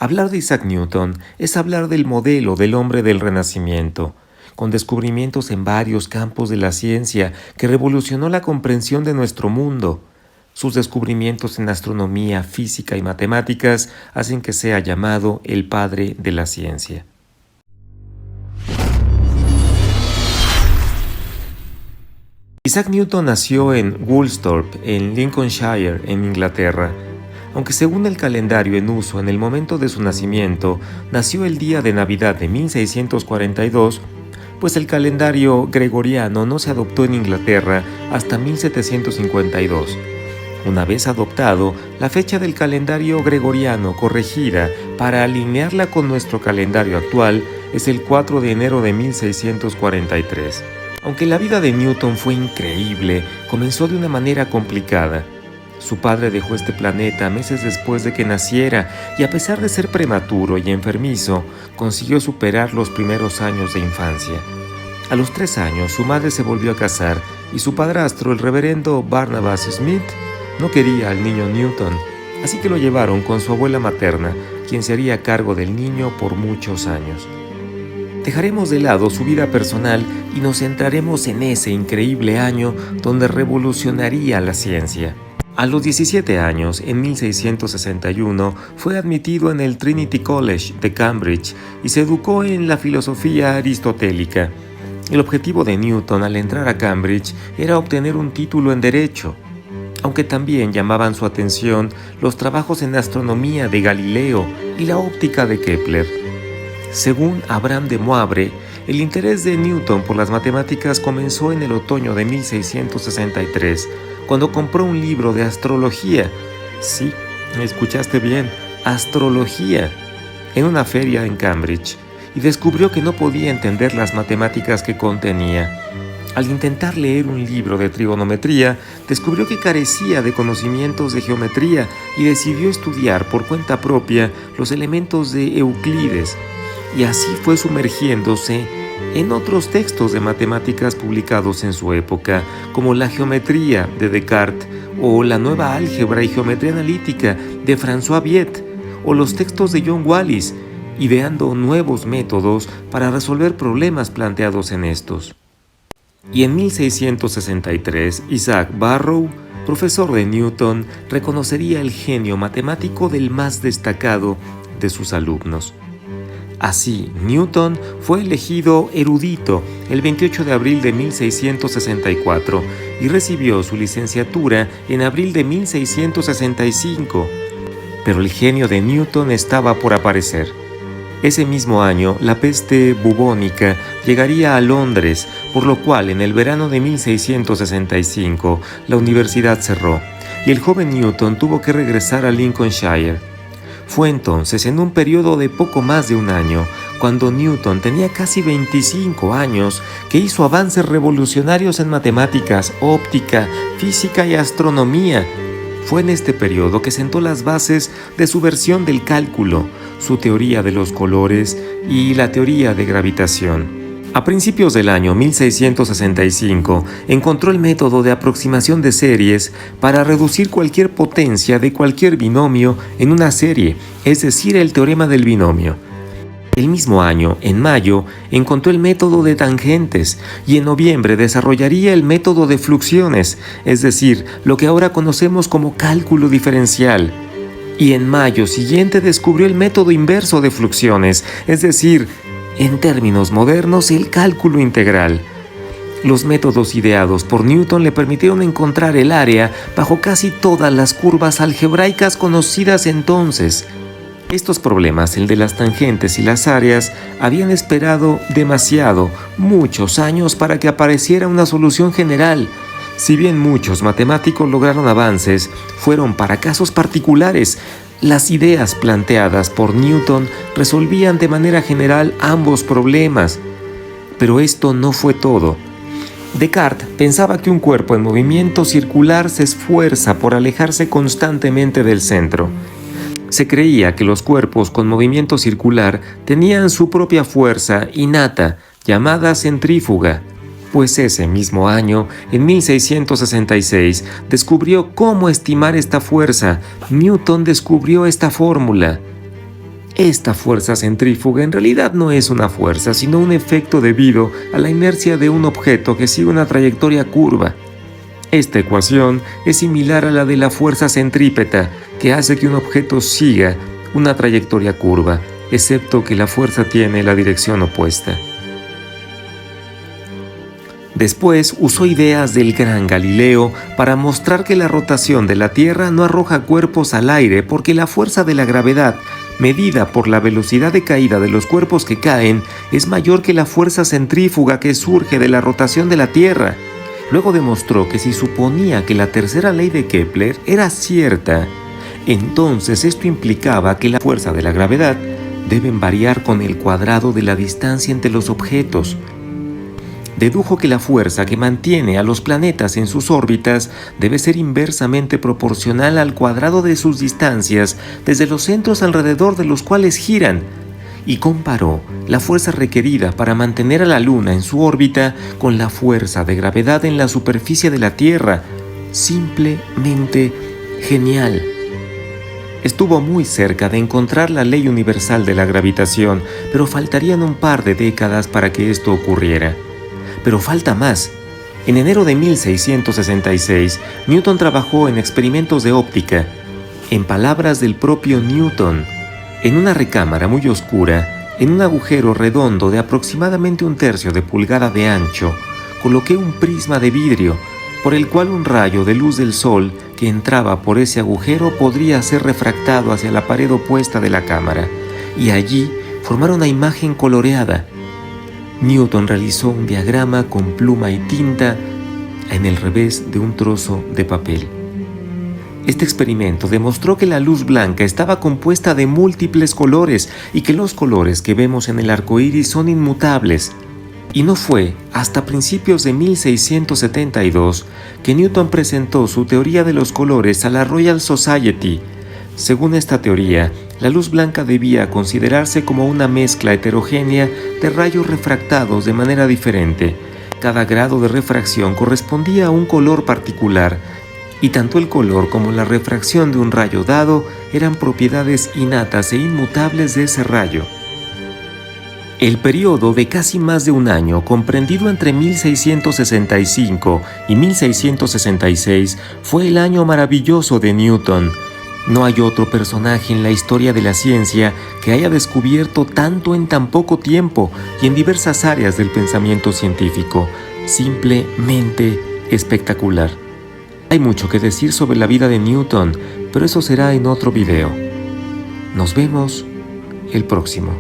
Hablar de Isaac Newton es hablar del modelo del hombre del Renacimiento, con descubrimientos en varios campos de la ciencia que revolucionó la comprensión de nuestro mundo. Sus descubrimientos en astronomía, física y matemáticas hacen que sea llamado el padre de la ciencia. Isaac Newton nació en Woolsthorpe, en Lincolnshire, en Inglaterra. Aunque según el calendario en uso en el momento de su nacimiento, nació el día de Navidad de 1642, pues el calendario gregoriano no se adoptó en Inglaterra hasta 1752. Una vez adoptado, la fecha del calendario gregoriano corregida para alinearla con nuestro calendario actual es el 4 de enero de 1643. Aunque la vida de Newton fue increíble, comenzó de una manera complicada. Su padre dejó este planeta meses después de que naciera y a pesar de ser prematuro y enfermizo, consiguió superar los primeros años de infancia. A los 3 años, su madre se volvió a casar y su padrastro, el reverendo Barnabas Smith, no quería al niño Newton, así que lo llevaron con su abuela materna, quien se haría cargo del niño por muchos años. Dejaremos de lado su vida personal y nos centraremos en ese increíble año donde revolucionaría la ciencia. A los 17 años, en 1661, fue admitido en el Trinity College de Cambridge y se educó en la filosofía aristotélica. El objetivo de Newton al entrar a Cambridge era obtener un título en Derecho, aunque también llamaban su atención los trabajos en astronomía de Galileo y la óptica de Kepler. Según Abraham de Moivre, el interés de Newton por las matemáticas comenzó en el otoño de 1663, cuando compró un libro de astrología. Sí, escuchaste bien, astrología, en una feria en Cambridge, y descubrió que no podía entender las matemáticas que contenía. Al intentar leer un libro de trigonometría, descubrió que carecía de conocimientos de geometría y decidió estudiar por cuenta propia los elementos de Euclides, y así fue sumergiéndose en otros textos de matemáticas publicados en su época, como la geometría de Descartes o la nueva álgebra y geometría analítica de François Viet, o los textos de John Wallis, ideando nuevos métodos para resolver problemas planteados en estos. Y en 1663, Isaac Barrow, profesor de Newton, reconocería el genio matemático del más destacado de sus alumnos. Así, Newton fue elegido erudito el 28 de abril de 1664 y recibió su licenciatura en abril de 1665. Pero el genio de Newton estaba por aparecer. Ese mismo año, la peste bubónica llegaría a Londres, por lo cual en el verano de 1665 la universidad cerró y el joven Newton tuvo que regresar a Lincolnshire. Fue entonces, en un periodo de poco más de un año, cuando Newton tenía casi 25 años, que hizo avances revolucionarios en matemáticas, óptica, física y astronomía. Fue en este periodo que sentó las bases de su versión del cálculo, su teoría de los colores y la teoría de gravitación. A principios del año 1665, encontró el método de aproximación de series para reducir cualquier potencia de cualquier binomio en una serie, es decir, el teorema del binomio. El mismo año, en mayo, encontró el método de tangentes y en noviembre desarrollaría el método de fluxiones, es decir, lo que ahora conocemos como cálculo diferencial. Y en mayo siguiente descubrió el método inverso de fluxiones, es decir, en términos modernos, el cálculo integral. Los métodos ideados por Newton le permitieron encontrar el área bajo casi todas las curvas algebraicas conocidas entonces. Estos problemas, el de las tangentes y las áreas, habían esperado demasiado, muchos años para que apareciera una solución general. Si bien muchos matemáticos lograron avances, fueron para casos particulares. Las ideas planteadas por Newton resolvían de manera general ambos problemas. Pero esto no fue todo. Descartes pensaba que un cuerpo en movimiento circular se esfuerza por alejarse constantemente del centro. Se creía que los cuerpos con movimiento circular tenían su propia fuerza innata, llamada centrífuga. Pues ese mismo año, en 1666, descubrió cómo estimar esta fuerza. Newton descubrió esta fórmula. Esta fuerza centrífuga en realidad no es una fuerza, sino un efecto debido a la inercia de un objeto que sigue una trayectoria curva. Esta ecuación es similar a la de la fuerza centrípeta, que hace que un objeto siga una trayectoria curva, excepto que la fuerza tiene la dirección opuesta. Después usó ideas del gran Galileo para mostrar que la rotación de la Tierra no arroja cuerpos al aire porque la fuerza de la gravedad, medida por la velocidad de caída de los cuerpos que caen, es mayor que la fuerza centrífuga que surge de la rotación de la Tierra. Luego demostró que si suponía que la tercera ley de Kepler era cierta, entonces esto implicaba que la fuerza de la gravedad deben variar con el cuadrado de la distancia entre los objetos. Dedujo que la fuerza que mantiene a los planetas en sus órbitas debe ser inversamente proporcional al cuadrado de sus distancias desde los centros alrededor de los cuales giran, y comparó la fuerza requerida para mantener a la Luna en su órbita con la fuerza de gravedad en la superficie de la Tierra. Simplemente genial. Estuvo muy cerca de encontrar la ley universal de la gravitación, pero faltarían un par de décadas para que esto ocurriera. Pero falta más. En enero de 1666, Newton trabajó en experimentos de óptica. En palabras del propio Newton, en una recámara muy oscura, en un agujero redondo de aproximadamente 1/3 de pulgada de ancho, coloqué un prisma de vidrio, por el cual un rayo de luz del sol que entraba por ese agujero podría ser refractado hacia la pared opuesta de la cámara, y allí formar una imagen coloreada. Newton realizó un diagrama con pluma y tinta en el revés de un trozo de papel. Este experimento demostró que la luz blanca estaba compuesta de múltiples colores y que los colores que vemos en el arco iris son inmutables. Y no fue hasta principios de 1672 que Newton presentó su teoría de los colores a la Royal Society. Según esta teoría, la luz blanca debía considerarse como una mezcla heterogénea de rayos refractados de manera diferente. Cada grado de refracción correspondía a un color particular, y tanto el color como la refracción de un rayo dado eran propiedades innatas e inmutables de ese rayo. El periodo de casi más de un año, comprendido entre 1665 y 1666, fue el año maravilloso de Newton. No hay otro personaje en la historia de la ciencia que haya descubierto tanto en tan poco tiempo y en diversas áreas del pensamiento científico. Simplemente espectacular. Hay mucho que decir sobre la vida de Newton, pero eso será en otro video. Nos vemos el próximo.